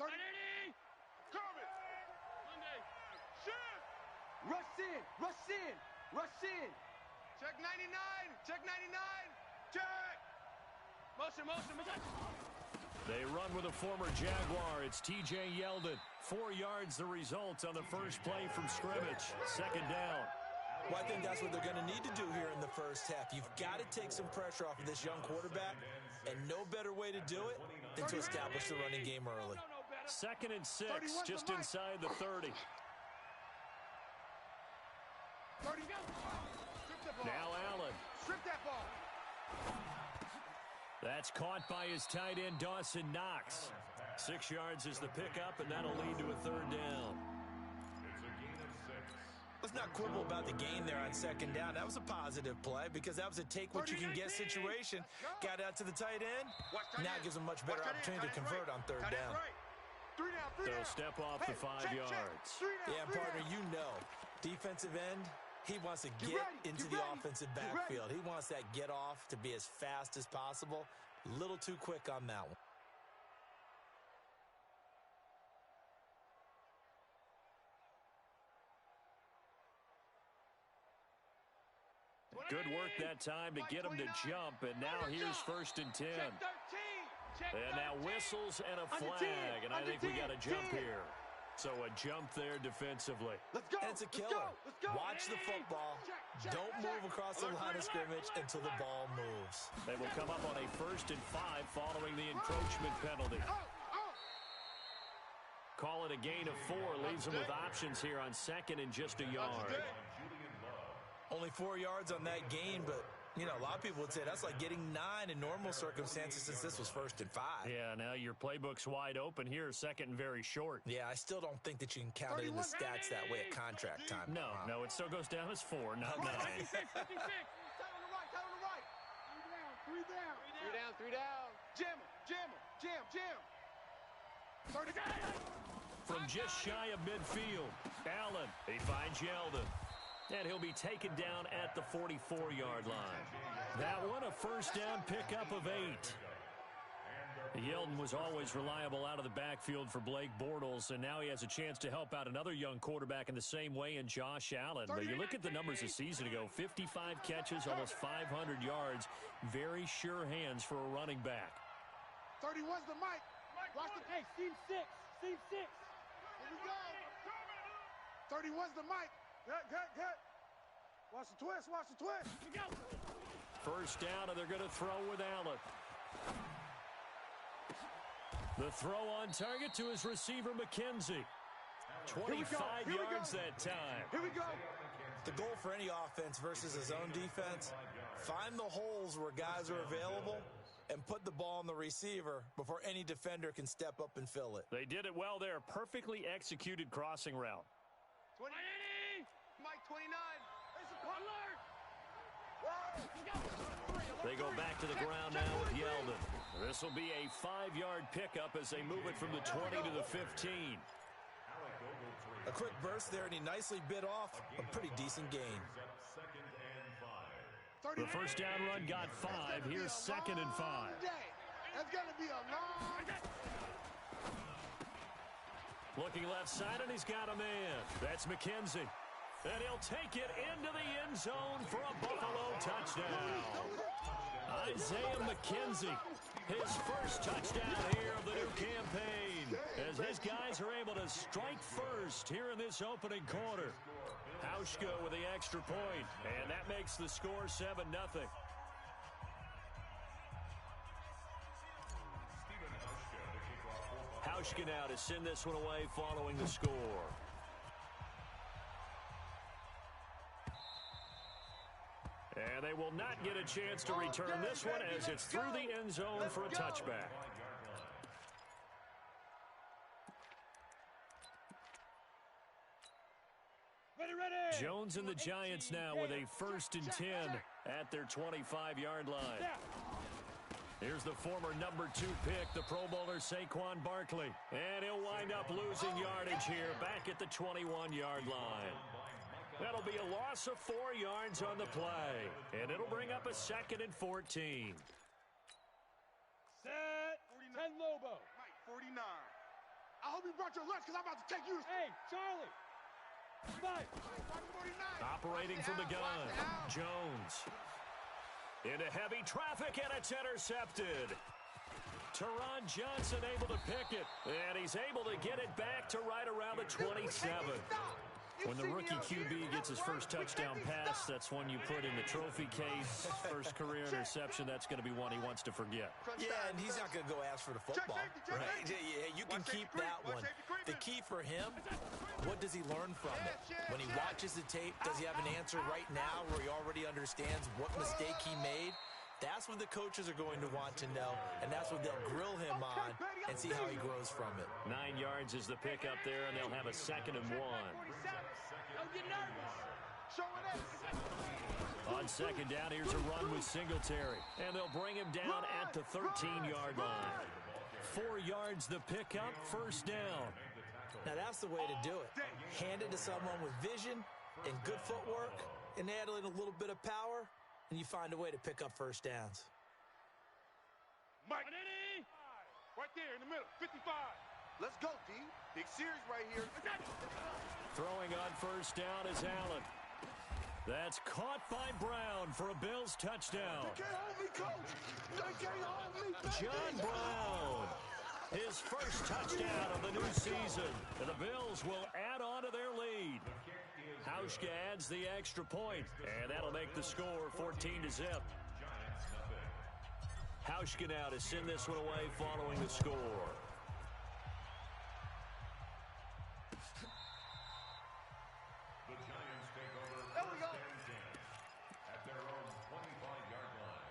30. Coming. Monday. Shit. Rush in, rush in, rush in. Check 99. Check 99. Check. Motion. They run with a former Jaguar. It's T.J. Yeldon. 4 yards the result on the first play from scrimmage. Second down. Well, I think that's what they're going to need to do here in the first half. You've got to take some pressure off of this young quarterback, and no better way to do it than to establish the running game early. 2nd and 6, just inside the 30. 30. Now Allen. Strip that ball. That's caught by his tight end, Dawson Knox. 6 yards is the pickup, and that'll lead to a 3rd down. It's a gain of 6. Let's not quibble about the gain there on 2nd down. That was a positive play because that was a take-what-you-can-get situation. Got out to the tight end. Now it gives them much better opportunity to convert on 3rd down. 3 down. They'll step off the 5 yards. Yeah, partner, you know, defensive end, he wants to get into the offensive backfield. He wants that get-off to be as fast as possible. A little too quick on that one. Good work that time to get him to jump, and now here's 1st and 10. And now whistles and a flag, and I think we got a jump here. So a jump there defensively. Let's go. And it's a killer. Watch the football. Don't move across the line of scrimmage until the ball moves. They will come up on a 1st and 5 following the encroachment penalty. Call it a gain of 4. Leaves them with options here on 2nd and just a yard. Only 4 yards on that gain, but, you know, a lot of people would say that's like getting 9 in normal circumstances since this was 1st and 5. Yeah, now your playbook's wide open here, 2nd and very short. Yeah, I still don't think that you can count it in the stats that way at contract time. No, it still goes down as 4, not 9. 56. Tight on the right. 3 down. 3 down. Jam. 30. From just shy of midfield, Allen, he finds Yeldon. And he'll be taken down at the 44-yard line. That one, a 1st down pickup of 8. Yeldon was always reliable out of the backfield for Blake Bortles, and now he has a chance to help out another young quarterback in the same way in Josh Allen. But you look at the numbers a season ago, 55 catches, almost 500 yards. Very sure hands for a running back. 31's the mic. Watch the Hey, Steve 6. Here we go. 31's the mic. Good. Watch the twist. We go. 1st down, and they're going to throw with Allen. The throw on target to his receiver, McKenzie. 25 yards that time. Here we go. The goal for any offense versus his own defense, find the holes where guys are available and put the ball on the receiver before any defender can step up and fill it. They did it well there. Perfectly executed crossing route. 20. Mike 29. They go back to the ground now with Yeldon. This will be a 5-yard pickup as they move it from the 20 to the 15. A quick burst there, and he nicely bit off a pretty decent gain. The 1st down run got 5. Here's 2nd and 5. That's going to be a long day. Looking left side, and he's got a man. That's McKenzie. And he'll take it into the end zone for a Buffalo touchdown. Isaiah McKenzie, his first touchdown here of the new campaign, as his guys are able to strike first here in this opening quarter. Hauschka with the extra point, and that makes the score 7-0. Hauschka now to send this one away following the score. And they will not get a chance to return this one as it's through the end zone for a touchback. Jones and the Giants now with a 1st and 10 at their 25-yard line. Here's the former number 2 pick, the Pro Bowler Saquon Barkley. And he'll wind up losing yardage here back at the 21-yard line. That'll be a loss of 4 yards on the play. And it'll bring up a 2nd and 14. Set. 10 Lobo. 49. I hope you brought your lunch because I'm about to take you to... Hey, Charlie. 5. Operating from the gun, Jones. Into heavy traffic, and it's intercepted. Teron Johnson able to pick it, and he's able to get it back to right around the 27. When the rookie QB gets his first touchdown pass, that's one you put in the trophy case. First career interception, that's going to be one he wants to forget. Yeah, and he's not going to go ask for the football. Right? Yeah, you can keep that one. The key for him, what does he learn from it? When he watches the tape, does he have an answer right now where he already understands what mistake he made? That's what the coaches are going to want to know, and that's what they'll grill him on and see how he grows from it. 9 yards is the pick up there, and they'll have a 2nd and 1. Don't get nervous. On 2nd down, here's a run with Singletary, and they'll bring him down at the 13-yard line. 4 yards the pickup, 1st down. Now that's the way to do it. Hand it to someone with vision and good footwork, and add in a little bit of power, and you find a way to pick up 1st downs. Mike. Right there in the middle, 55. Let's go, D. Big series right here. Throwing on 1st down is Allen. That's caught by Brown for a Bills touchdown. They can't hold me, coach. They can't hold me, baby. John Brown, his first touchdown of the new season. And the Bills will add on to their lead. Hauschka adds the extra point, and that'll make the score 14-0. Hauschka now to send this one away following the score. The Giants take over 1st and 10 at their own 25-yard line.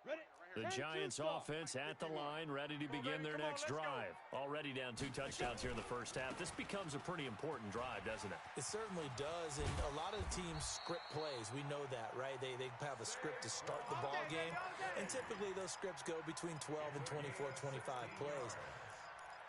Ready? The Giants offense at the line, ready to begin their next drive. Already down 2 touchdowns here in the first half. This becomes a pretty important drive, doesn't it? It certainly does, and a lot of the teams script plays. We know that, right? They have a script to start the ball game, and typically those scripts go between 12 and 24, 25 plays.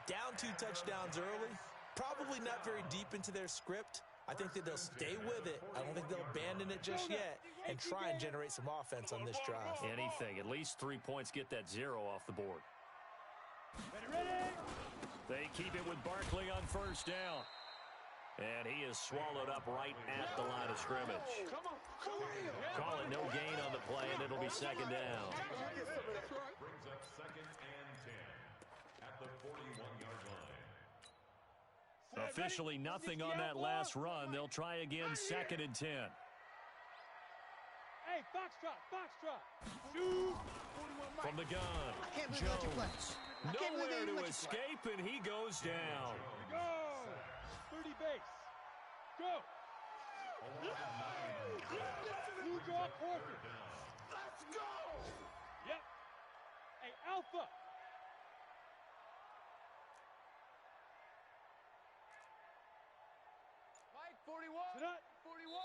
Down 2 touchdowns early, probably not very deep into their script. I think that they'll stay with it. I don't think they'll abandon it just yet and try and generate some offense on this drive. Anything. At least 3 points get that 0 off the board. Ready? They keep it with Barkley on 1st down. And he is swallowed up right at the line of scrimmage. Call it no gain on the play, and it'll be 2nd down. Brings up 2nd and 10 at the 41-yard line. Officially nothing on that last run. They'll try again 2nd and 10. Hey, Foxtrot. Shoot. From the gun, Jones. Nowhere to escape, and he goes down. Go. 30 base. Go. Blue draw quarter. Let's go. Yep. Hey, Alpha. Mike, 41. 41.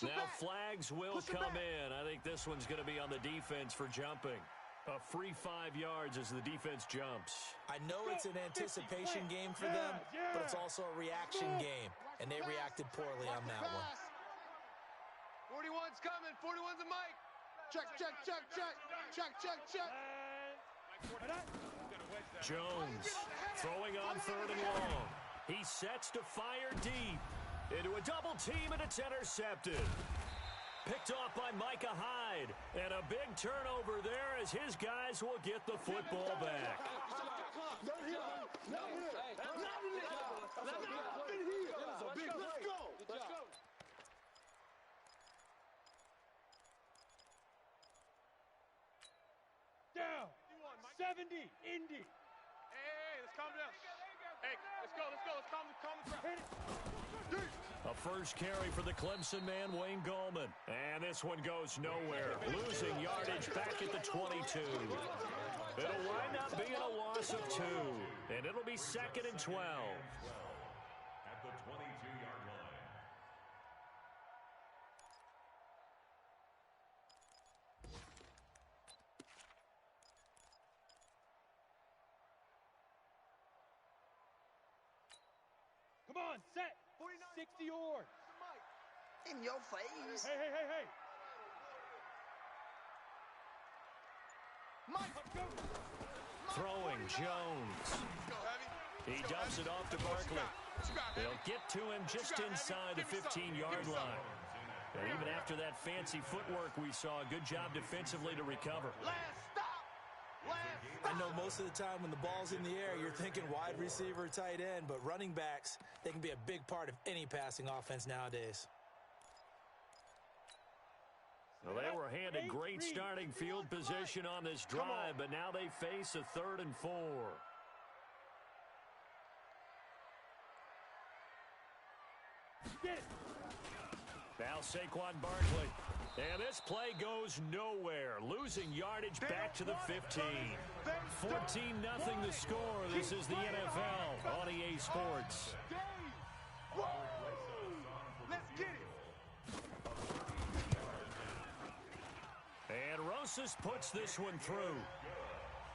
Now flags will come in. I think this one's going to be on the defense for jumping. A free 5 yards as the defense jumps. I know it's an anticipation game for them, but it's also a reaction game, and they reacted poorly on that one. 41's coming. 41's a Mike. Check. Jones throwing on 3rd and long. He sets to fire deep. Into a double team, and it's intercepted. Picked off by Micah Hyde. And a big turnover there as his guys will get the football back. Down. 70. Indy. Hey, let's calm down. Hey, let's go. Let's calm the crowd. A first carry for the Clemson man, Wayne Gallman. And this one goes nowhere. Losing yardage back at the 22. It'll wind up being a loss of 2. And it'll be 2nd and 12. At the 22-yard line. Come on, set. 60 yards. In your face. Hey. Mike. Throwing Jones. He dumps it off to Barkley. They'll get to him just inside the 15-yard line. And even after that fancy footwork we saw, a good job defensively to recover. I know most of the time when the ball's in the air, you're thinking wide receiver, tight end, but running backs, they can be a big part of any passing offense nowadays. Well, they were handed great starting field position on this drive, but now they face a 3rd and 4. Get it. Now Saquon Barkley. And this play goes nowhere. Losing yardage back to the 15. 14-0 the score. This is the NFL on EA Sports. Let's get it. And Rosas puts this one through.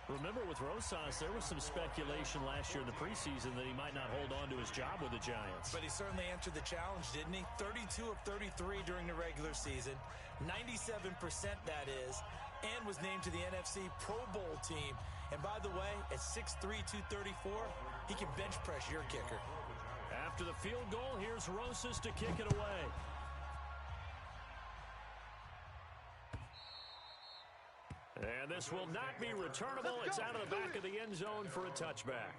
Remember, with Rosas, there was some speculation last year in the preseason that he might not hold on to his job with the Giants. But he certainly answered the challenge, didn't he? 32 of 33 during the regular season, 97% that is, and was named to the NFC Pro Bowl team. And by the way, at 6'3", 234, he can bench press your kicker. After the field goal, here's Rosas to kick it away. And this will not be returnable. It's out of the back of the end zone for a touchback.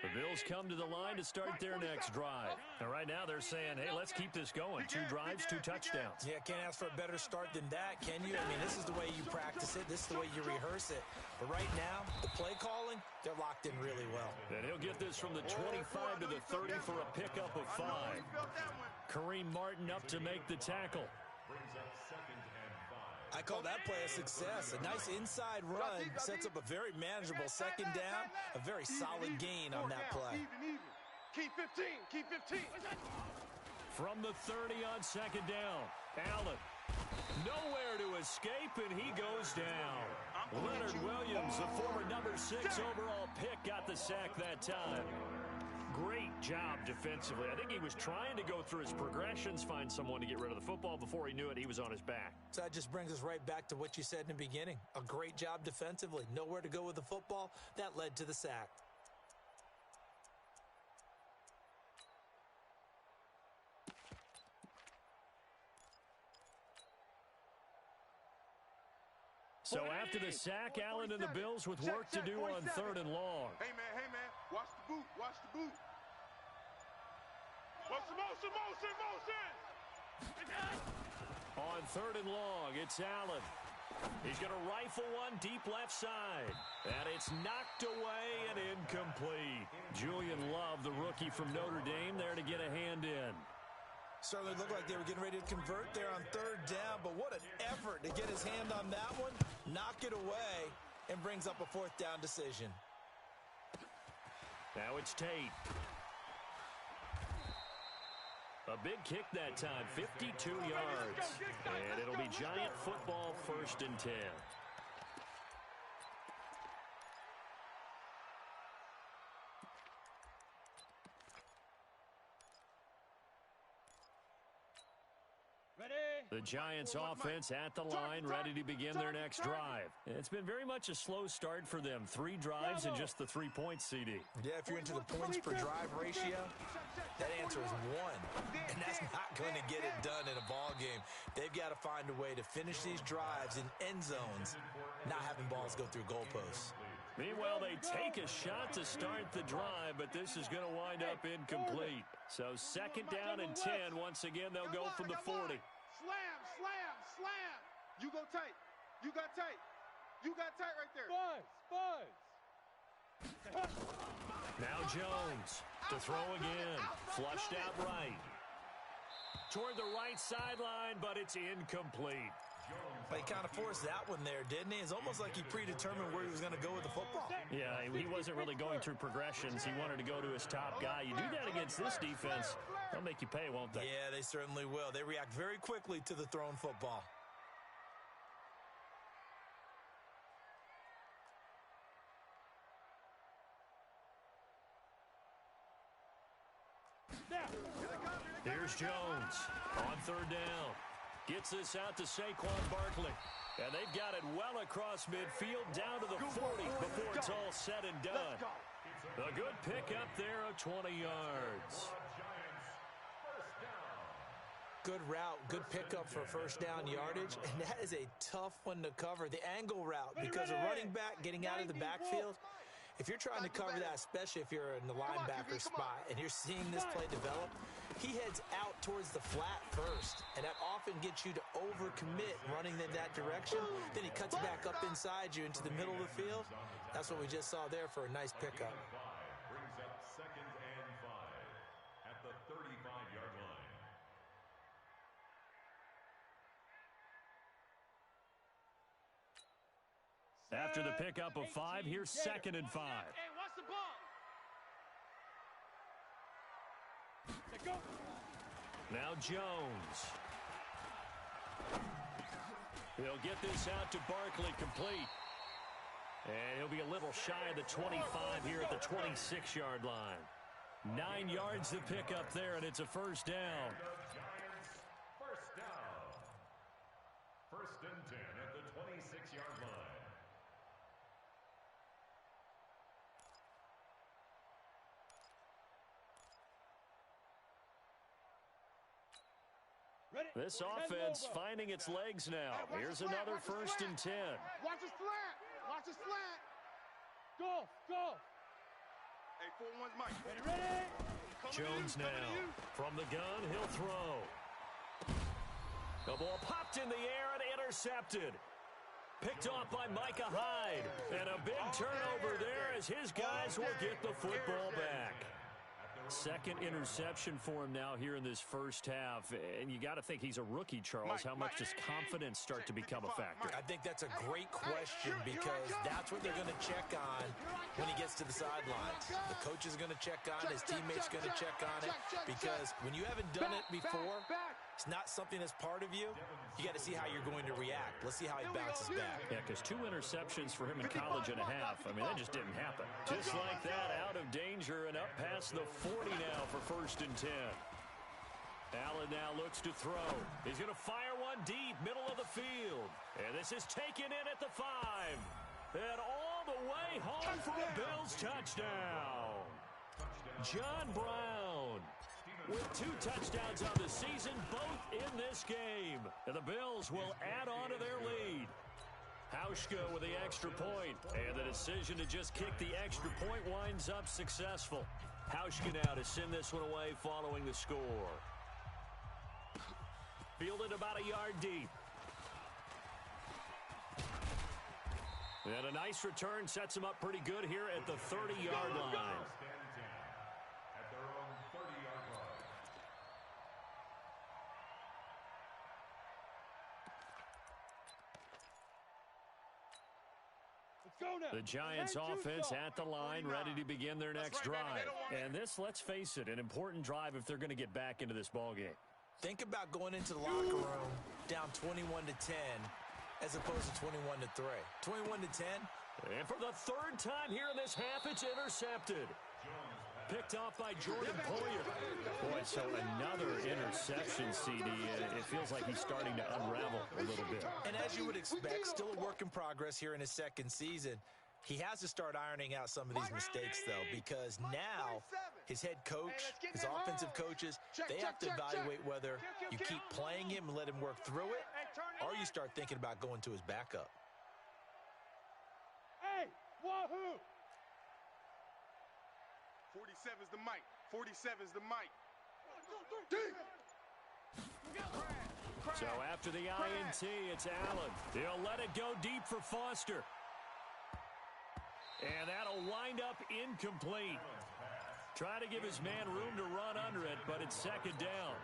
The Bills come to the line to start their next drive. And right now they're saying, hey, let's keep this going. 2 drives, 2 touchdowns. Yeah, can't ask for a better start than that, can you? I mean, this is the way you practice it. This is the way you rehearse it. But right now, the play calling, they're locked in really well. And he'll get this from the 25 to the 30 for a pickup of 5. Kareem Martin up to make the tackle. I call that play a success. A nice inside run sets up a very manageable second down, a very solid gain on that play. Keep 15, keep 15. From the 30 on second down, Allen. Nowhere to escape, and he goes down. Leonard Williams, the former number 6 overall pick, got the sack that time. Great job defensively. I think he was trying to go through his progressions, find someone to get rid of the football. Before he knew it, he was on his back. So that just brings us right back to what you said in the beginning. A great job defensively. Nowhere to go with the football. That led to the sack. So after the sack, Allen and the Bills with work to do on 3rd and long. Hey, man, watch the boot, watch the boot. Watch the motion. On 3rd and long, it's Allen. He's going to rifle one deep left side. And it's knocked away and incomplete. Julian Love, the rookie from Notre Dame, there to get a hand in. Certainly looked like they were getting ready to convert there on 3rd down, but what an effort to get his hand on that one, knock it away, and brings up a 4th down decision. Now it's Tate. A big kick that time, 52 yards. And it'll be Giant football, 1st and 10. The Giants offense at the line, ready to begin their next drive. It's been very much a slow start for them. 3 drives and just the 3 points, CD. Yeah, if you're into the points per drive ratio, that answer is 1. And that's not going to get it done in a ball game. They've got to find a way to finish these drives in end zones, not having balls go through goalposts. Meanwhile, they take a shot to start the drive, but this is going to wind up incomplete. So 2nd down and 10. Once again, they'll go from the 40. Slam. You go tight. You got tight. You got tight right there. Buzz. Now Jones to throw again. Flushed out right. Toward the right sideline, but it's incomplete. But he kind of forced that one there, didn't he? It's almost like he predetermined where he was going to go with the football. Yeah, he wasn't really going through progressions. He wanted to go to his top guy. You do that against this defense, they'll make you pay, won't they? Yeah, they certainly will. They react very quickly to the thrown football. Here's Jones on third down. Gets this out to Saquon Barkley. And they've got it well across midfield down to the 40 before it's all said and done. A good pickup there of 20 yards. Good route, good pickup for first down yardage, and that is a tough one to cover. The angle route, because a running back getting out of the backfield, if you're trying to cover that, especially if you're in the linebacker spot and you're seeing this play develop, he heads out towards the flat first, and that often gets you to overcommit running in that direction. Then he cuts back up inside you into the middle of the field. That's what we just saw there for a nice pickup. Brings up 2nd and 5 at the 35-yard line. After the pickup of 5, here's 2nd and 5. Hey, watch the ball. Go. Now Jones. He'll get this out to Barkley, complete. And he'll be a little shy of the 25 here at the 26-yard line. 9 yards to pick up there, and it's a first down. Giants, first down. 1st and 10 at the 26-yard line. This offense finding its legs now. Here's another 1st and 10. Watch his flat. Watch his flat. Go. Hey, 4-1's Mike. Ready? Jones now. From the gun, he'll throw. The ball popped in the air and intercepted. Picked off by Micah Hyde. And a big turnover there as his guys will get the football back. 2nd interception for him now here in this first half. And you got to think he's a rookie, Charles. How much does confidence start to become a factor? I think that's a great question because that's what they're going to check on when he gets to the sidelines. The coach is going to check on, his teammates going to check on it, because when you haven't done it before, it's not something that's part of you. You got to see how you're going to react. Let's see how he bounces back. Yeah, because 2 interceptions for him in college and a half. I mean, that just didn't happen. Just like that, out of danger and up past the 40 now for 1st and 10. Allen now looks to throw. He's going to fire one deep, middle of the field. And this is taken in at the 5. And all the way home for a Bills touchdown. John Brown with 2 touchdowns on the season, both in this game. And the Bills will add on to their lead. Hauschka with the extra point. And the decision to just kick the extra point winds up successful. Hauschka now to send this one away following the score. Fielded about a yard deep. And a nice return sets him up pretty good here at the 30-yard line. At their own 30-yard line. The Giants offense at the line, ready to begin their next drive. And this, let's face it, an important drive if they're going to get back into this ballgame. Think about going into the locker room down 21-10 as opposed to 21-3. 21-10. And for the 3rd time here in this half, it's intercepted. Picked off by Jordan Poyer. Boy, so another interception, CD. It feels like he's starting to unravel a little bit. And as you would expect, still a work in progress here in his 2nd season. He has to start ironing out some of these mistakes, though, because now his head coach, his offensive coaches, they have to evaluate whether you keep playing him and let him work through it, or you start thinking about going to his backup. Hey, wahoo! 47's the mic. 47's the mic. So after the INT, it's Allen. He'll let it go deep for Foster. And that'll wind up incomplete. Try to give his man room to run under it, but it's 2nd down.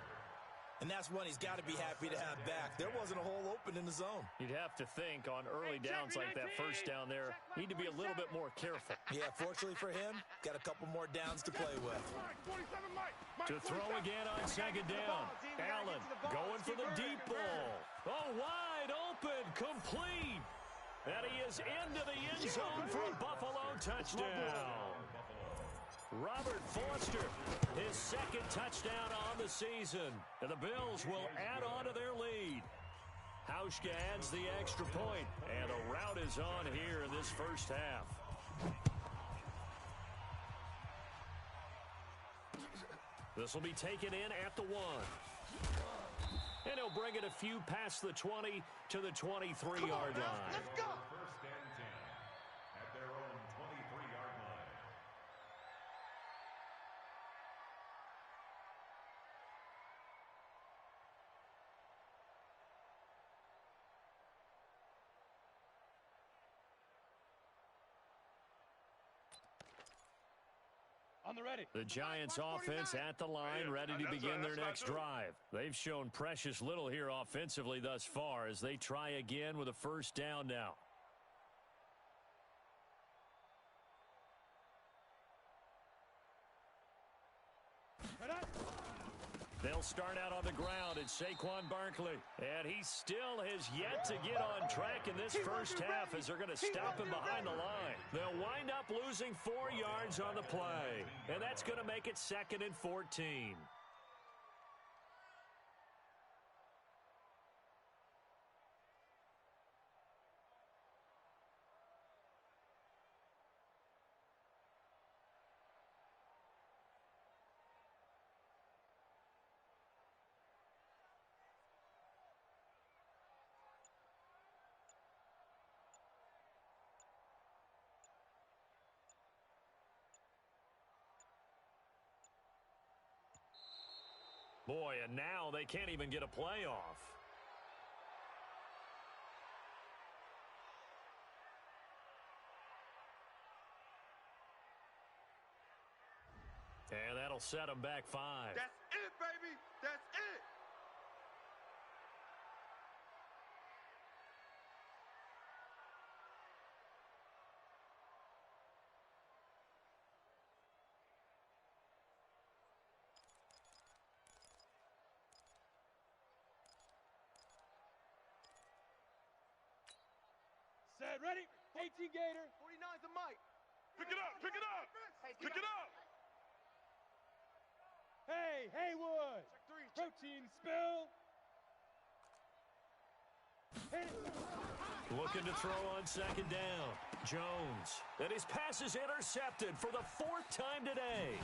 And that's one he's got to be happy to have back. There wasn't a hole open in the zone. You'd have to think on early downs like that first down there, need to be a little bit more careful. Yeah, fortunately for him, got a couple more downs to play with. To throw again on 2nd down. Allen going for the deep ball. Oh, wide open, complete. And he is into the end zone for a Buffalo touchdown. Robert Foster, his 2nd touchdown. first down on the season, and the Bills will add on to their lead. Hauschka adds the extra point, and a rout is on here in this first half. This will be taken in at the 1. And he'll bring it a few past the 20 to the 23-yard line. Let's go. First and 10 at their own 23-yard line. On the ready. The Giants offense at the line, ready to begin their next drive. They've shown precious little here offensively thus far as they try again with a first down now. They'll start out on the ground at Saquon Barkley. And he still has yet to get on track in this first half as they're going to stop him behind the line. They'll wind up losing 4 yards on the play. And that's going to make it 2nd and 14. Boy, and now they can't even get a playoff. And that'll set them back 5. That's it, baby. That's it. Set, ready. 18 Gator. 49's the Mike. Pick it up. Pick it up. Pick it up. Hey, Haywood. Protein spill. Hit it. Looking to throw on 2nd down. Jones. And his pass is intercepted for the 4th time today.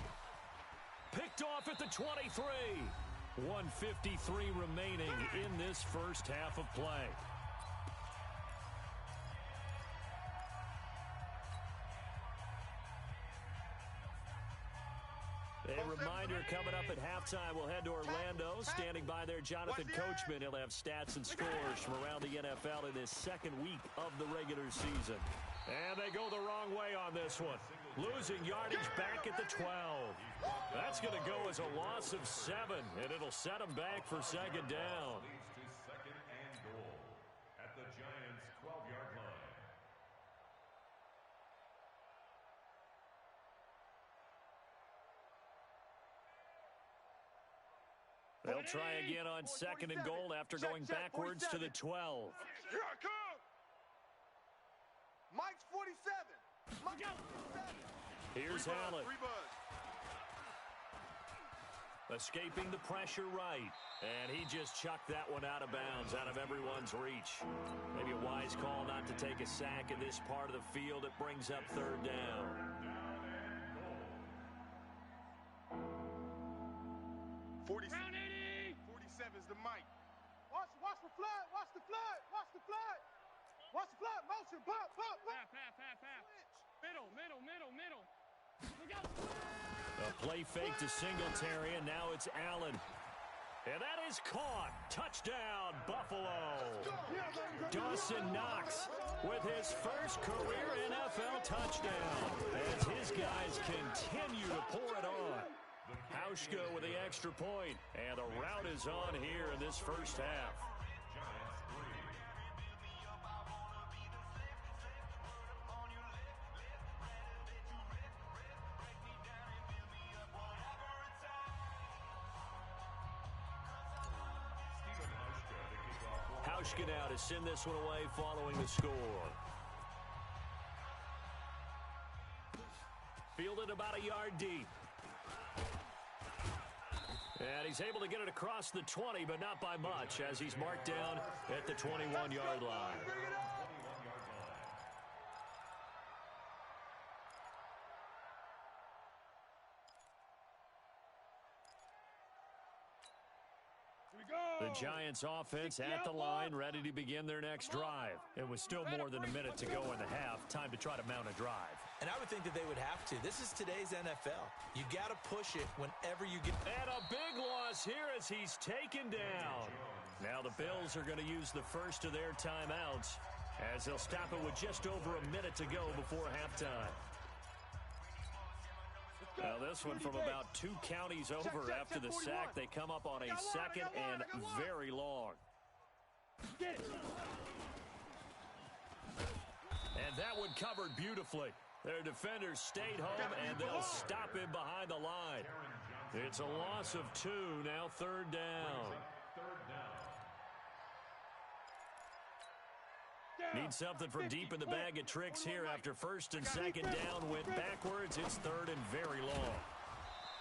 Picked off at the 23. 1:53 remaining in this first half of play. A reminder coming up at halftime, we'll head to Orlando. Standing by there, Jonathan Coachman. He'll have stats and scores from around the NFL in his 2nd week of the regular season. And they go the wrong way on this one. Losing yardage back at the 12. That's going to go as a loss of 7, and it'll set them back for 2nd down. Leads to 2nd and goal at the Giants' 12-yard line. They'll try again on 2nd and goal after going backwards to the 12. Here I come. Mike's 47. Mike's 47. Here's Allen. Free buzz. Escaping the pressure right. And he just chucked that one out of bounds, out of everyone's reach. Maybe a wise call not to take a sack in this part of the field. It brings up 3rd down. 47. 47's the Mike. Watch the flood. Watch the flood. Watch the flood. Watch the flood. Motion. Pop. Pass. Middle. Look out. A play fake to Singletary, and now it's Allen. And that is caught. Touchdown, Buffalo. Dawson Knox with his first career NFL touchdown as his guys continue to pour it on. Hauschka with the extra point, and the rout is on here in this first half. Hauschka now to send this one away following the score. Fielded about a yard deep. And he's able to get it across the 20, but not by much, as he's marked down at the 21-yard line. The Giants offense at the line, ready to begin their next drive. It was still more than a minute to go in the half. Time to try to mount a drive. And I would think that they would have to. This is today's NFL. You got to push it whenever you get. And a big loss here as he's taken down. Now the Bills are going to use the first of their timeouts as they'll stop it with just over a minute to go before halftime. Now this one from about 2 counties over after the sack. They come up on a second and very long. And that one covered beautifully. Their defenders stayed home, and they'll stop him behind the line. It's a loss of 2, now 3rd down. Need something from deep in the bag of tricks here after 1st and 2nd down went backwards. It's 3rd and very long.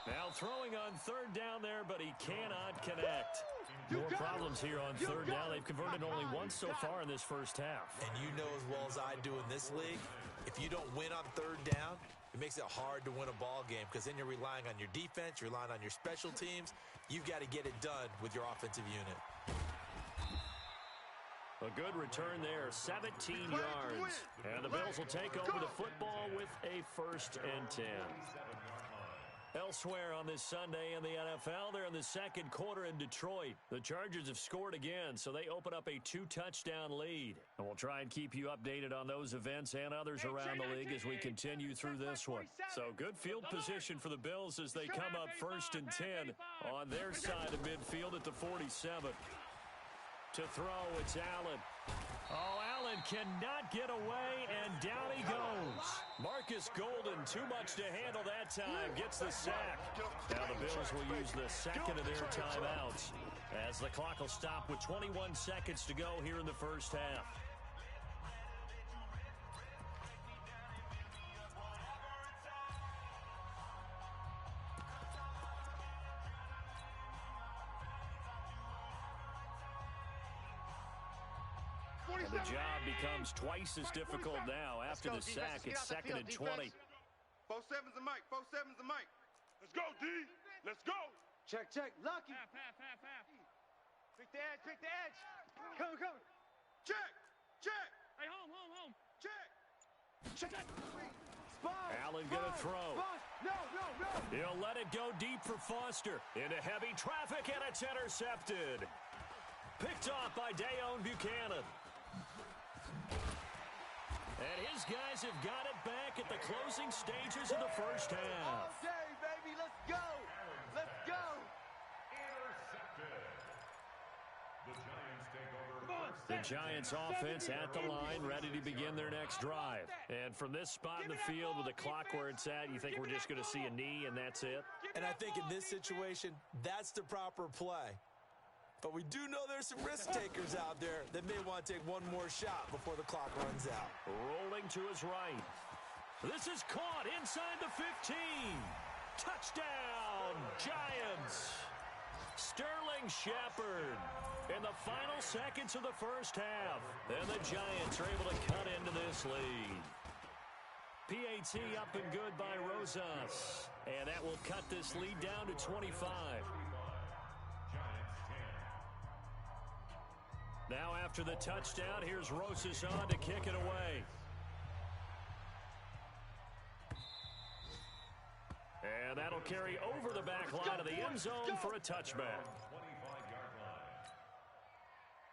Now throwing on 3rd down there, but he cannot connect. More problems here on 3rd down. They've converted only once so far in this first half. And you know as well as I do in this league, if you don't win on 3rd down, it makes it hard to win a ball game because then you're relying on your defense, you're relying on your special teams. You've got to get it done with your offensive unit. A good return there, 17 yards. And the Bills will take over the football with a 1st and 10. Elsewhere on this Sunday in the NFL, they're in the 2nd quarter in Detroit. The Chargers have scored again, so they open up a 2-touchdown lead. And we'll try and keep you updated on those events and others around the league as we continue through this one. So good field position for the Bills as they come up 1st and 10 on their side of midfield at the 47. To throw, it's Allen. Oh, Allen cannot get away, and down he goes. Marcus Golden, too much to handle that time, gets the sack. Now the Bills will use the 2nd of their timeouts as the clock will stop with 21 seconds to go here in the first half. And the job becomes twice as difficult now. After the sack, it's 2nd and 20. 4-7's the mic. 4-7's the mic. Let's go, D. Let's go. Check. Lucky. Half. Pick the edge. Come. Check. Hey, home. Check. Spot. Allen gonna throw. Spot. No. He'll let it go deep for Foster. Into heavy traffic, and it's intercepted. Picked off by Dayon Buchanan. And his guys have got it back at the closing stages of the first half. Okay, baby, let's go. Intercepted. The Giants take over. The Giants offense at the line, ready to begin their next drive. And from this spot in the field with the clock where it's at, you think we're just going to see a knee and that's it? And I think in this situation, that's the proper play. But we do know there's some risk takers out there that may want to take one more shot before the clock runs out. Rolling to his right. This is caught inside the 15. Touchdown, Giants. Sterling Shepard in the final seconds of the first half. And the Giants are able to cut into this lead. PAT up and good by Rosas. And that will cut this lead down to 25. Now after the touchdown, here's Rosas on to kick it away. And that'll carry over the back line of the end zone for a touchback.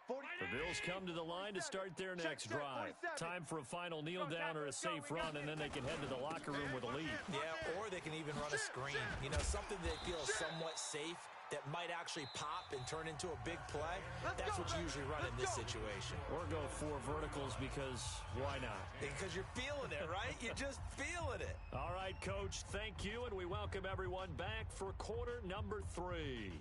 The Bills come to the line to start their next drive. Time for a final kneel down or a safe run, and then they can head to the locker room with a lead. Yeah, or they can even run a screen. You know, something they feel somewhat safe that might actually pop and turn into a big play. That's what you usually run in this situation. Or go 4 verticals because why not? Because you're feeling it, right? You're just feeling it. All right, Coach, thank you, and we welcome everyone back for quarter number 3.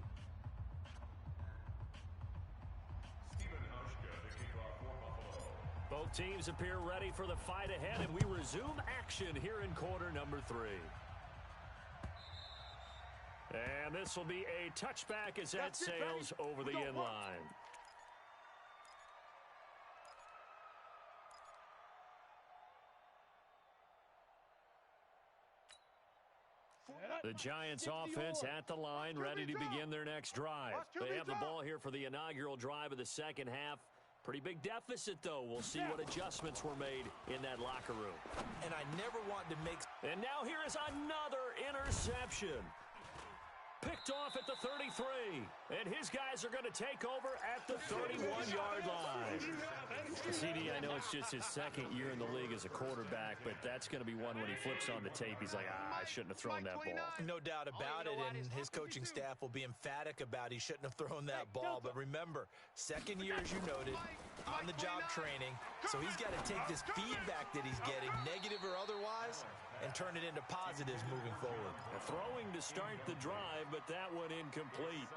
Both teams appear ready for the fight ahead, and we resume action here in quarter number 3. And this will be a touchback as that sails over the end line. The Giants offense at the line, ready to begin their next drive. They have the ball here for the inaugural drive of the second half. Pretty big deficit, though. We'll see what adjustments were made in that locker room. And I never want to make... And now here is another interception. Picked off at the 33. And his guys are going to take over at the 31-yard line. CD, I know it's just his second year in the league as a quarterback, but that's going to be one when he flips on the tape. He's like, I shouldn't have thrown that ball. No doubt about it, and his coaching staff will be emphatic about he shouldn't have thrown that ball. But remember, second year, as you noted, on-the-job training, so he's got to take this feedback that he's getting, negative or otherwise, and turn it into positives moving forward. Throwing to start the drive, but that one incomplete.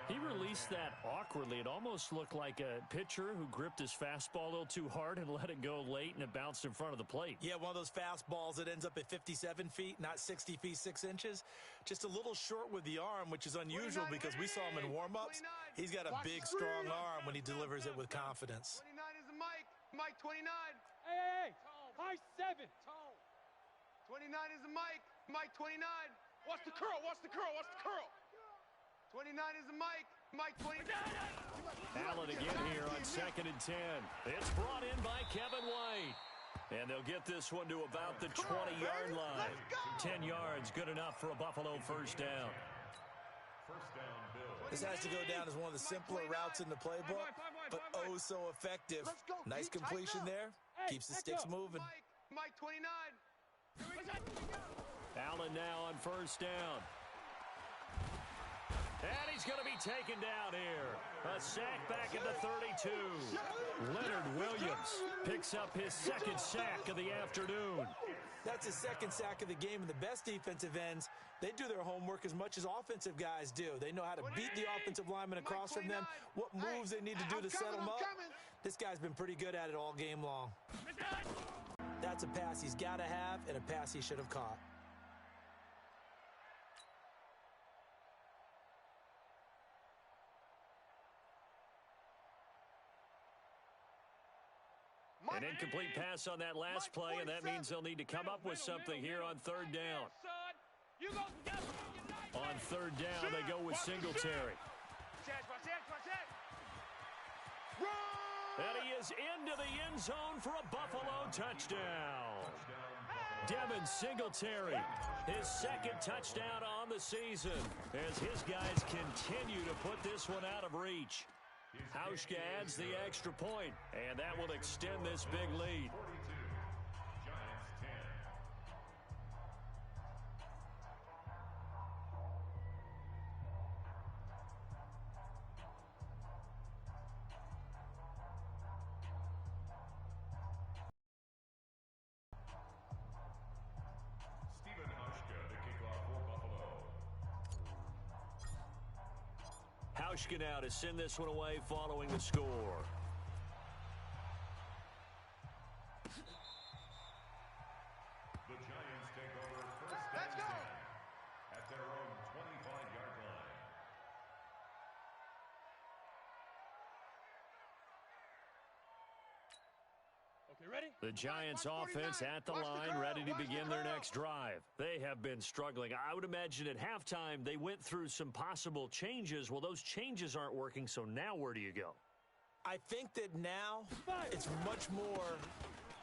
He released that awkwardly. It almost looked like a pitcher who gripped his fastball a little too hard and let it go late, and it bounced in front of the plate. Yeah, one of those fastballs that ends up at 57 feet, not 60 feet, 6 inches. Just a little short with the arm, which is unusual because we saw him in warm-ups. He's got a big, strong arm when he delivers it with confidence. 29 is a Mike. Mike 29. Hey, high 7. 29 is a Mike. Mike 29. Watch the curl. Watch the curl. Watch the curl. 29 is a Mike. Mike 29. Allen again here on 2nd and 10. It's brought in by Kevin White. And they'll get this one to about the 20-yard line. 10 yards, good enough for a Buffalo first down. First down, Bill. This has to go down as one of the simpler routes in the playbook, but oh so effective. Nice completion there. Keeps the sticks moving. Mike 29. Allen now on first down. And he's going to be taken down here. A sack back at the 32. Leonard Williams picks up his second sack of the afternoon. That's his second sack of the game, and the best defensive ends, they do their homework as much as offensive guys do. They know how to beat the offensive lineman across from them, what moves they need to do to set them up. This guy's been pretty good at it all game long. That's a pass he's got to have and a pass he should have caught. An incomplete pass on that last play, and that means they'll need to come up with something here on third down. On third down, they go with Singletary. And he is into the end zone for a Buffalo touchdown. Devin Singletary, his second touchdown on the season, as his guys continue to put this one out of reach. Hauschka adds the extra point, and that will extend this big lead. 42. Giants 10. Stephen Hauschka to kick off for Buffalo. Hauschka now to send this one away following the score. The Giants take over first and 10 at their own 25-yard line. Okay, ready? The Giants offense at the line, ready to begin their next drive. They have been struggling. I would imagine at halftime they went through some possible changes. Well, those changes aren't working, so now where do you go? I think that now it's much more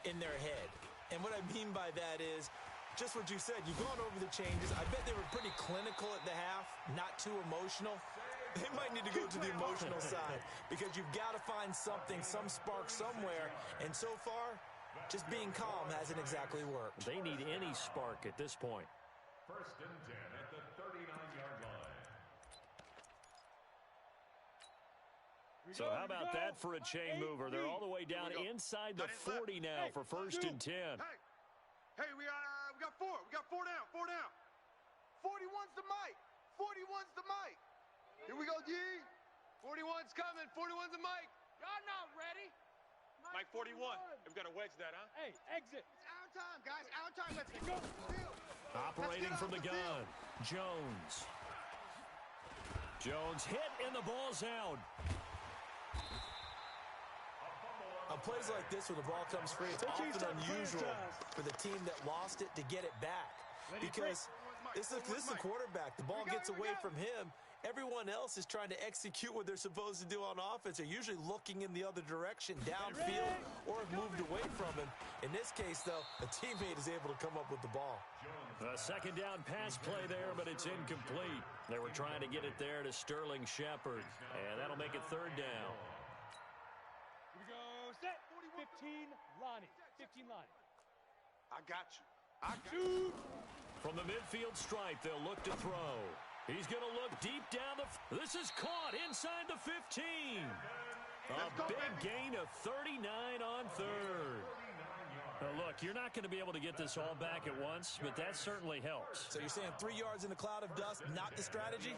in their head. And what I mean by that is just what you said. You've gone over the changes. I bet they were pretty clinical at the half, not too emotional. They might need to go to the emotional side because you've got to find something, some spark somewhere. And so far, just being calm hasn't exactly worked. They need any spark at this point. First and 10 at the 39-yard line. So how about that for a chain mover? They're all the way down inside the 40 now for first and 10. Hey, we got four. We got four down. 41's the Mike. 41's the Mike. Here we go, G. 41's coming. 41's the Mike. Y'all not ready? Mike 41. We've got to wedge that, huh? Hey, exit. It's our time, guys. Our time. Let's go. Operating from the gun, Jones. Jones hit and the ball's out. On plays like this, when the ball comes free, it's often unusual for the team that lost it to get it back. Because this is the quarterback. The ball gets away from him. Everyone else is trying to execute what they're supposed to do on offense. They're usually looking in the other direction, downfield, or have moved away from him. In this case, though, a teammate is able to come up with the ball. A second down pass play there, but it's incomplete. They were trying to get it there to Sterling Shepard, and that'll make it third down. Here we go, set. 15, Lonnie. 15, Lonnie. I got you. I got you. From the midfield stripe, they'll look to throw. He's going to look deep down the... This is caught inside the 15. A big gain of 39 on third. Now, look, you're not going to be able to get this all back at once, but that certainly helps. So you're saying 3 yards in a cloud of dust, not the strategy?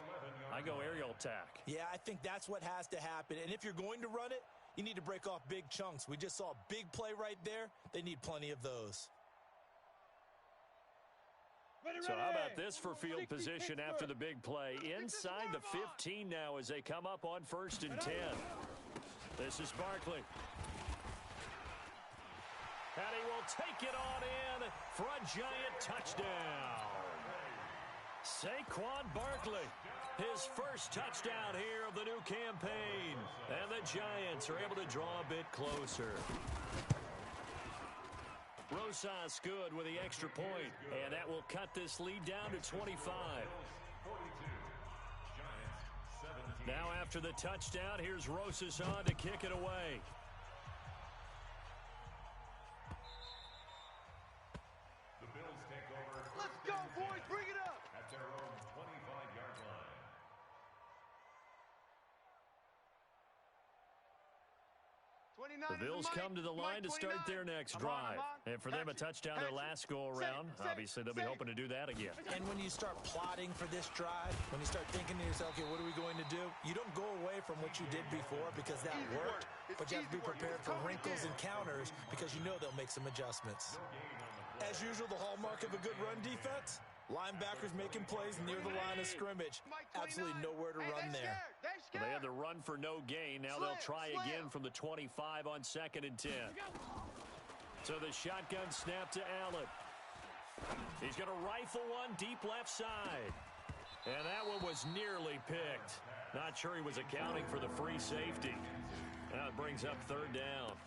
I go aerial attack. Yeah, I think that's what has to happen. And if you're going to run it, you need to break off big chunks. We just saw a big play right there. They need plenty of those. So how about this for field position after the big play? Inside the 15 now as they come up on 1st and 10. This is Barkley. And he will take it on in for a giant touchdown. Saquon Barkley, his first touchdown here of the new campaign. And the Giants are able to draw a bit closer. Rosas good with the extra point, and that will cut this lead down to 25. Now after the touchdown, here's Rosas on to kick it away. The Bills take over. Let's go, boys. Bring it up. At their own 25-yard line. The Bills come to the line to start their next drive. And for them, a touchdown their last go-around. Obviously, they'll be hoping to do that again. And when you start plotting for this drive, when you start thinking to yourself, okay, what are we going to do? You don't go away from what you did before because that worked, but you have to be prepared for wrinkles and counters because you know they'll make some adjustments. As usual, the hallmark of a good run defense, linebackers making plays near the line of scrimmage. Absolutely nowhere to run there. They had the run for no gain. Now they'll try again from the 25 on 2nd and 10. So the shotgun snap to Allen. He's going to rifle one deep left side. And that one was nearly picked. Not sure he was accounting for the free safety. Now it brings up 3rd down.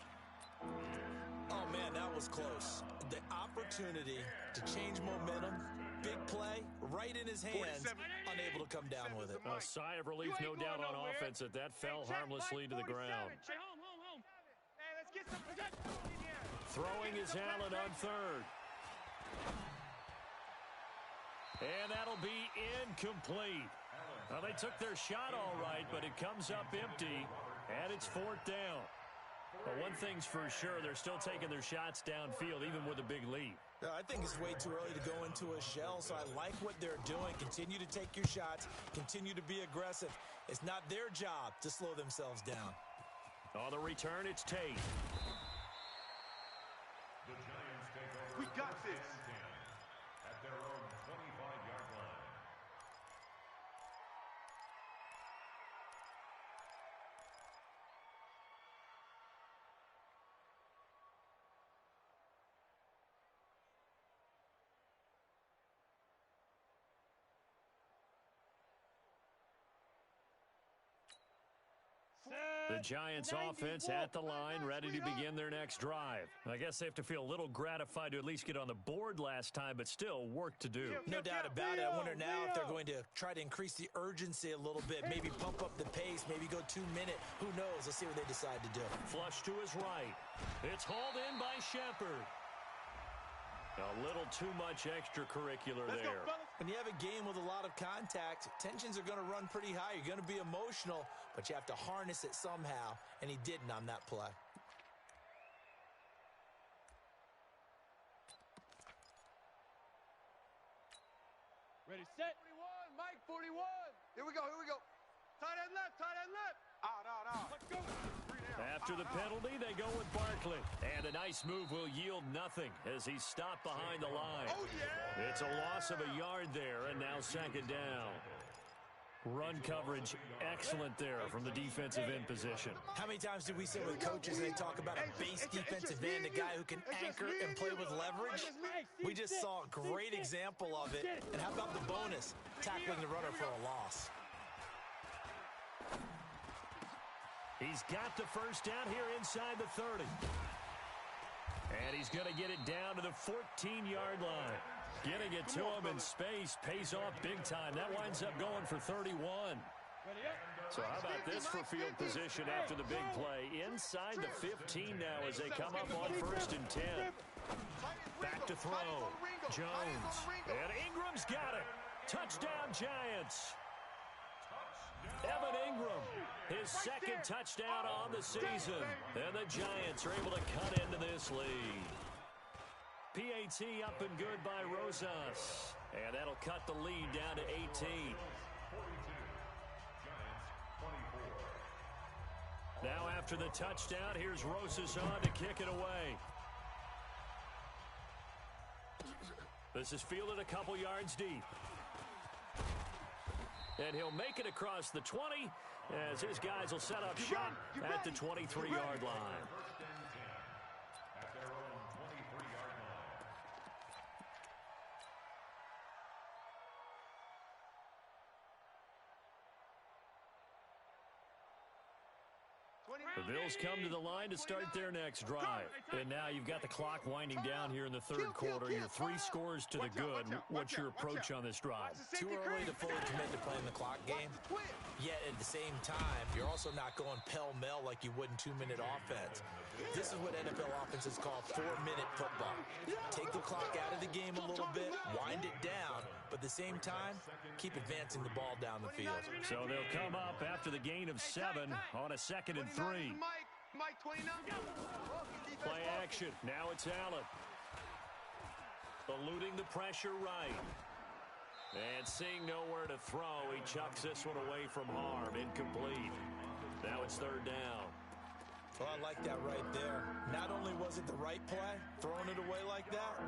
Oh, man, that was close. The opportunity to change momentum, big play, right in his hands, unable to come down with it. A sigh of relief, no doubt, on offense that fell harmlessly to the ground. Hey, let's get some protection in here. Throwing is Allen on 3rd. And that'll be incomplete. Well, they took their shot all right, but it comes up empty, and it's 4th down. But one thing's for sure, they're still taking their shots downfield, even with a big lead. I think it's way too early to go into a shell, so I like what they're doing. Continue to take your shots. Continue to be aggressive. It's not their job to slow themselves down. On the return, it's Tate. The Giants take over. We got this. At their own 25-yard line. The Giants offense at the line, ready to begin their next drive. I guess they have to feel a little gratified to at least get on the board last time, but still work to do. No doubt about it. I wonder now if they're going to try to increase the urgency a little bit, maybe pump up the pace, maybe go 2-minute. Who knows? Let's see what they decide to do. Flush to his right. It's hauled in by Shepard. A little too much extracurricular there. When you have a game with a lot of contact, tensions are going to run pretty high. You're going to be emotional, but you have to harness it somehow, and he didn't on that play. Ready, set. 41, Mike, 41. Here we go, here we go. Tight end left, tight end left. Out. Let's go. After the penalty, they go with Barkley. And a nice move will yield nothing as he's stopped behind the line. Oh, yeah! It's a loss of a yard there, and now 2nd down. Run coverage, excellent there from the defensive end position. How many times do we sit with coaches and they talk about a base defensive end, a guy who can anchor and play with leverage? We just saw a great example of it. And how about the bonus, tackling the runner for a loss? He's got the first down here inside the 30. And he's going to get it down to the 14-yard line. Getting it to him in space pays off big time. That winds up going for 31. So how about this for field position after the big play? Inside the 15 now as they come up on 1st and 10. Back to throw. Jones. And Ingram's got it. Touchdown, Giants. Evan Ingram, his second touchdown on the season. And the Giants are able to cut into this lead. PAT up and good by Rosas. And that'll cut the lead down to 18. Now after the touchdown, here's Rosas on to kick it away. This is fielded a couple yards deep. And he'll make it across the 20 as his guys will set up shop at the 23-yard line. The Bills come to the line to start their next drive. And now you've got the clock winding down here in the third quarter. You're 3 scores to the good. What's your approach on this drive? Too early to fully commit to playing the clock game. Yet at the same time, you're also not going pell-mell like you would in 2-minute offense. This is what NFL offenses call 4-minute football. Take the clock out of the game a little bit, wind it down, but at the same time, keep advancing the ball down the field. So they'll come up after the gain of 7 on a 2nd and 3. Play action. Now it's Allen. Eluding the pressure right. And seeing nowhere to throw, he chucks this one away from harm. Incomplete. Now it's 3rd down. Well, I like that right there. Not only was it the right play, throwing it away like that,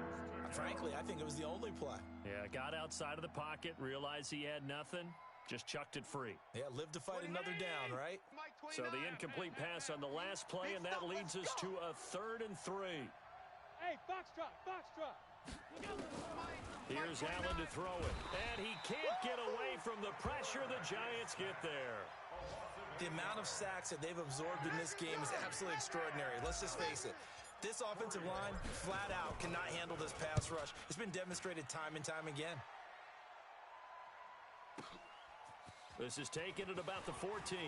frankly, I think it was the only play. Yeah, got outside of the pocket, realized he had nothing, just chucked it free. Yeah, live to fight another down, right? So the incomplete pass on the last play, and that leads us to a 3rd and 3. Hey, foxtrot, foxtrot. Here's Allen to throw it, and he can't get away from the pressure. The Giants get there. The amount of sacks that they've absorbed in this game is absolutely extraordinary. Let's just face it. This offensive line, flat out, cannot handle this pass rush. It's been demonstrated time and time again. This is taken at about the 14.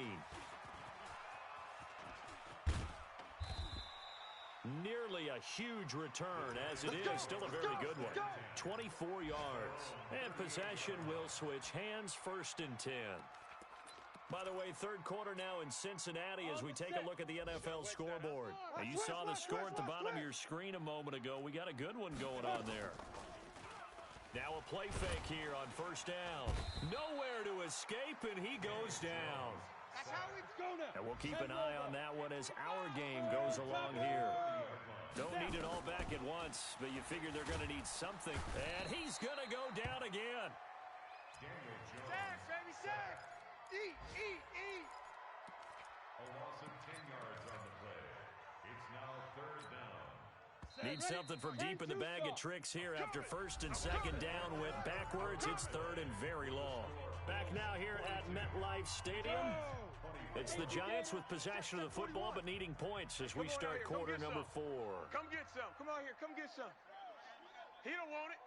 Nearly a huge return, as it is still a very good one. 24 yards. And possession will switch hands, 1st and 10. By the way, third quarter now in Cincinnati as we take a look at the NFL scoreboard. Now, you saw the score at the bottom of your screen a moment ago. We got a good one going on there. Now a play fake here on 1st down. Nowhere to escape, and he goes down. That's how it's going. And we'll keep an eye on that one as our game goes along here. Don't need it all back at once, but you figure they're going to need something. And he's going to go down again. Sack, baby, sack. Eat. A loss of 10 yards on the play. It's now 3rd down. Need something from deep in the bag of tricks here after 1st and 2nd down went backwards. It's 3rd and very long. Back now here at MetLife Stadium. It's the Giants with possession of the football but needing points as we start quarter number 4. Come get some. Come out here. Come get some. He don't want it.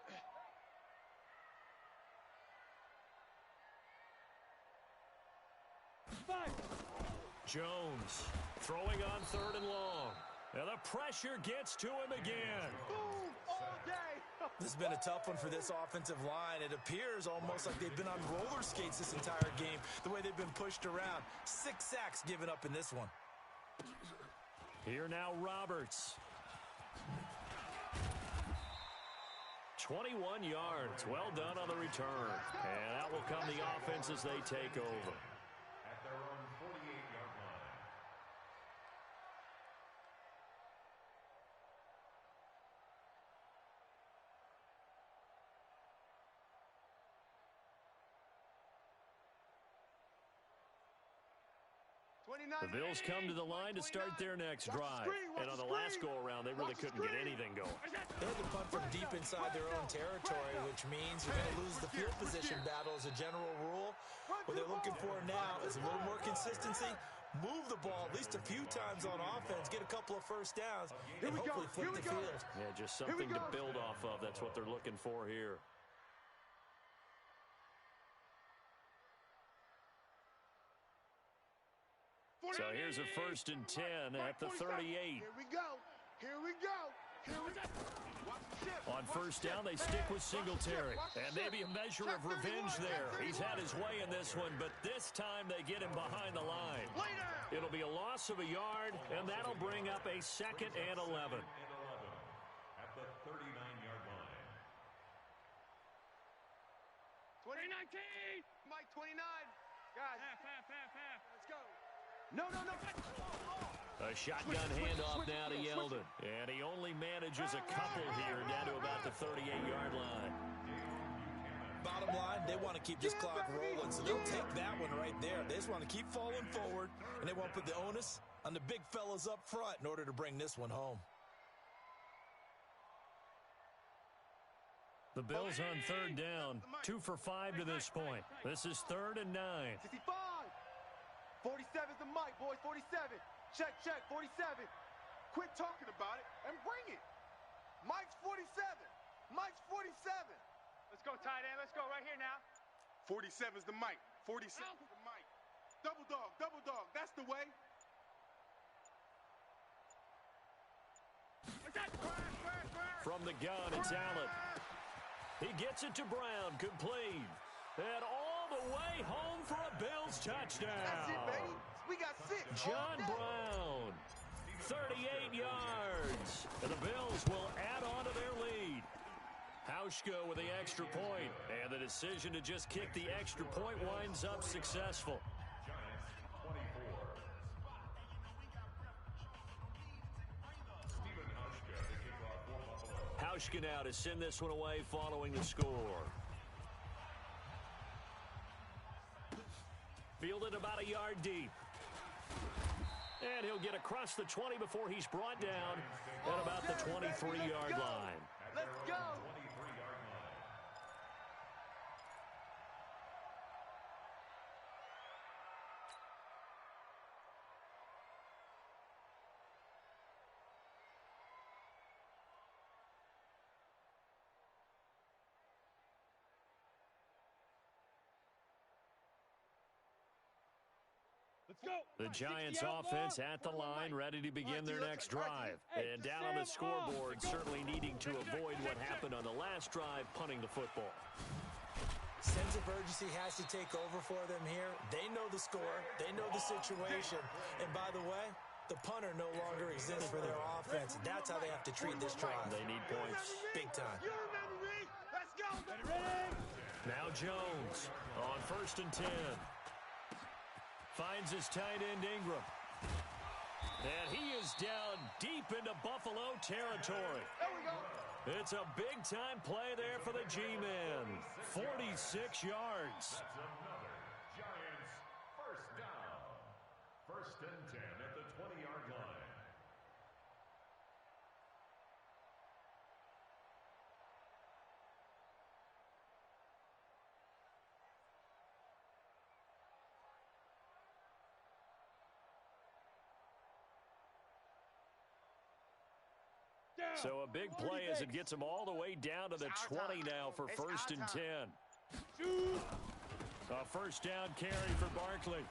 Jones throwing on 3rd and long. And the pressure gets to him again. Boom all day. This has been a tough one for this offensive line. It appears almost like they've been on roller skates this entire game, the way they've been pushed around. 6 sacks given up in this one. Here now Roberts. 21 yards. Well done on the return. And out will come the offense as they take over. At their own 48-yard line. The Bills come to the line to start their next drive. And on the last go-around, they really couldn't get anything going. They had to punt from deep inside their own territory, which means you're going to lose the field position battle as a general rule. What they're looking for now is a little more consistency, move the ball at least a few times on offense, get a couple of first downs, and hopefully flip the field. Yeah, just something to build off of. That's what they're looking for here. So here's a 1st and 10 at the 38. Here we go. Here we go. Here we go. On 1st down, they stick with Singletary. And maybe a measure of revenge there. He's had his way in this one, but this time they get him behind the line. It'll be a loss of a yard, and that'll bring up a 2nd and 11. At the 39-yard line. 2019. Mike, 29. Guys. Half. Let's go. No. A shotgun handoff now to Yeldon. And he only manages a couple here down to about the 38-yard line. Bottom line, they want to keep this clock rolling, so they'll take that one right there. They just want to keep falling forward, and they want to put the onus on the big fellas up front in order to bring this one home. The Bills on 3rd down, 2 for 5 to this point. This is 3rd and 9. 65. 47's the mic, boys. 47. Check, 47. Quit talking about it and bring it. Mike's 47. Mike's 47. Let's go, tight end. Let's go right here now. 47's the mic. 47's the mic. Double dog. That's the way. From the gun, it's Allen. He gets it to Brown, complete. And all the way home for a Bills touchdown. That's it, baby. We got 6. John Brown, 38 yards. And the Bills will add on to their lead. Hauschka with the extra point. And the decision to just kick the extra point winds up successful. Hauschka now to send this one away following the score. Fielded about a yard deep. And he'll get across the 20 before he's brought down at about the 23-yard line. Let's go. The Giants offense at the line, ready to begin their next drive. And down on the scoreboard, certainly needing to avoid what happened on the last drive, punting the football. Sense of urgency has to take over for them here. They know the score. They know the situation. And by the way, the punter no longer exists for their offense. That's how they have to treat this drive. They need points. Big time. Let's go. Now Jones on 1st and 10. Finds his tight end Ingram. And he is down deep into Buffalo territory. There we go. It's a big-time play there for the G-Men. 46 yards. That's another Giants first down. 1st and 10 at the 20-yard line. So a big play as it gets them all the way down to the 20 now for 1st and 10. A 1st down carry for Barkley.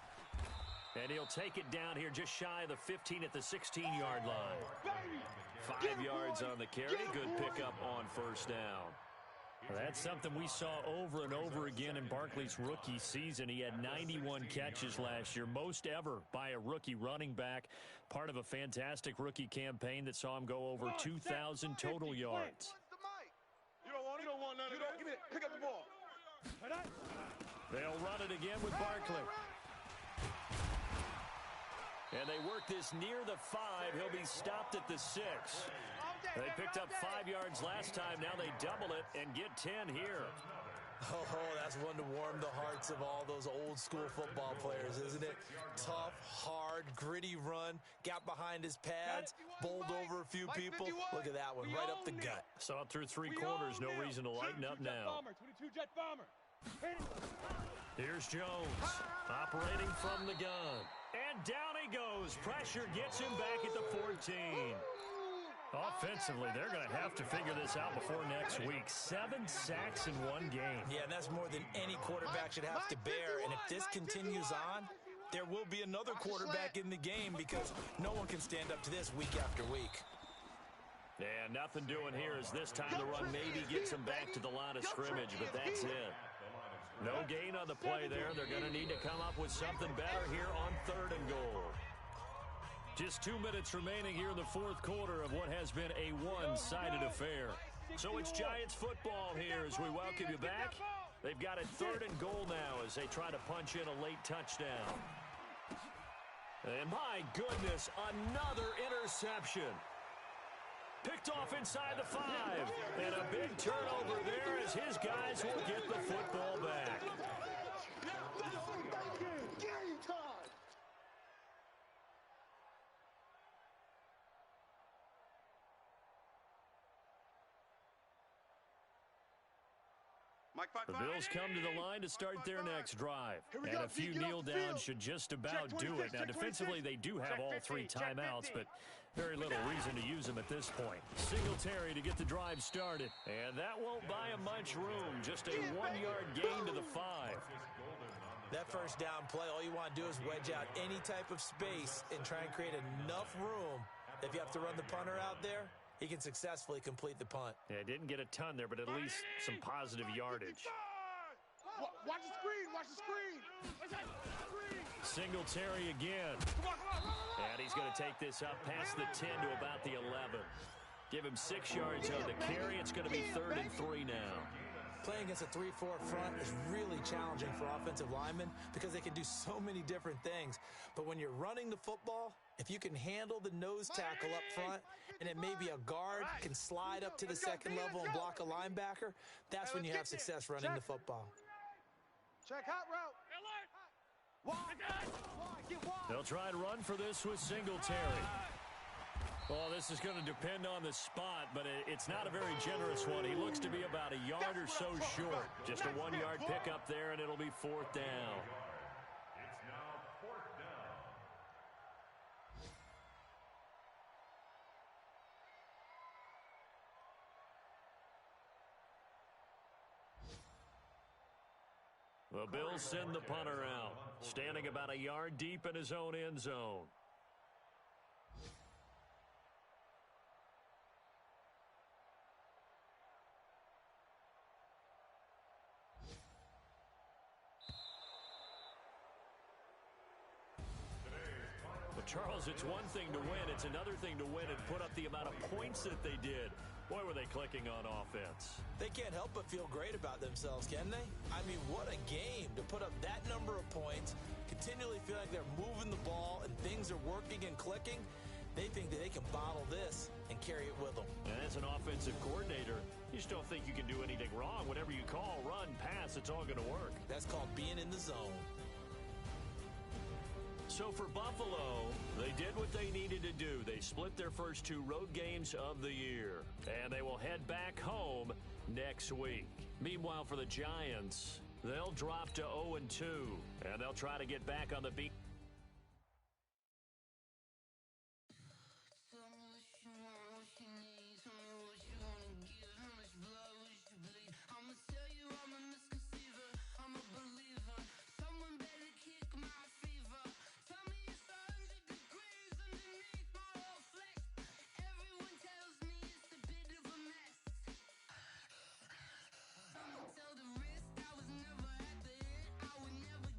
And he'll take it down here just shy of the 15 at the 16-yard line. 5 yards on the carry. Good pickup on 1st down. Well, that's something we saw over and over again in Barkley's rookie season. He had 91 catches last year, most ever by a rookie running back. Part of a fantastic rookie campaign that saw him go over 2,000 total yards. You don't want none of that. Give me it. Pick up the ball. They'll run it again with Barkley. And they work this near the 5. He'll be stopped at the 6. They picked up 5 yards last time. Now they double it and get 10 here. Oh, that's one to warm the hearts of all those old school football players, isn't it? Tough, hard, gritty run, got behind his pads, bowled over a few people. Look at that one, right up the gut. Saw it through 3 quarters, no reason to lighten up now. 22 jet bomber. Here's Jones, operating from the gun. And down he goes. Pressure gets him back at the 14. Offensively, they're going to have to figure this out before next week. 7 sacks in 1 game. Yeah, and that's more than any quarterback should have to bear. And if this continues on, there will be another quarterback in the game because no one can stand up to this week after week. And nothing doing here as this time the run maybe gets them back to the line of scrimmage, but that's it. No gain on the play there. They're going to need to come up with something better here on 3rd and goal. Just 2 minutes remaining here in the 4th quarter of what has been a one-sided affair. So it's Giants football here as we welcome you back. They've got it 3rd and goal now as they try to punch in a late touchdown. And my goodness, another interception. Picked off inside the 5. And a big turnover there as his guys will get the football back. The Bills come to the line to start their next drive. And a few kneel downs should just about do it. Now, defensively, they do have all 3 timeouts, but very little reason to use them at this point. Singletary to get the drive started. And that won't buy him much room. Just a 1-yard gain to the 5. That first down play, all you want to do is wedge out any type of space and try and create enough room. If you have to run the punter out there, he can successfully complete the punt. Yeah, didn't get a ton there, but at least some positive yardage. Watch the screen, watch the screen. Singletary again. And he's going to take this up past the 10 to about the 11. Give him 6 yards on the carry. It's going to be 3rd and 3 now. Playing against a 3-4 front is really challenging for offensive linemen because they can do so many different things. But when you're running the football, if you can handle the nose tackle up front and it may be a guard can slide up to the 2nd level and block a linebacker, that's when you have success running the football. Check hot route. They'll try and run for this with Singletary. Well, this is going to depend on the spot, but it's not a very generous one. He looks to be about a yard or so short. Just a 1-yard pickup there, and it'll be 4th down. It's now 4th down. The Bills send the punter out, standing about a yard deep in his own end zone. Well, Charles, it's one thing to win. It's another thing to win and put up the amount of points that they did. Boy, were they clicking on offense. They can't help but feel great about themselves, can they? I mean, what a game to put up that number of points, continually feel like they're moving the ball and things are working and clicking. They think that they can bottle this and carry it with them. And as an offensive coordinator, you just don't think you can do anything wrong. Whatever you call, run, pass, it's all going to work. That's called being in the zone. So for Buffalo, they did what they needed to do. They split their first 2 road games of the year, and they will head back home next week. Meanwhile, for the Giants, they'll drop to 0-2, and they'll try to get back on the beat.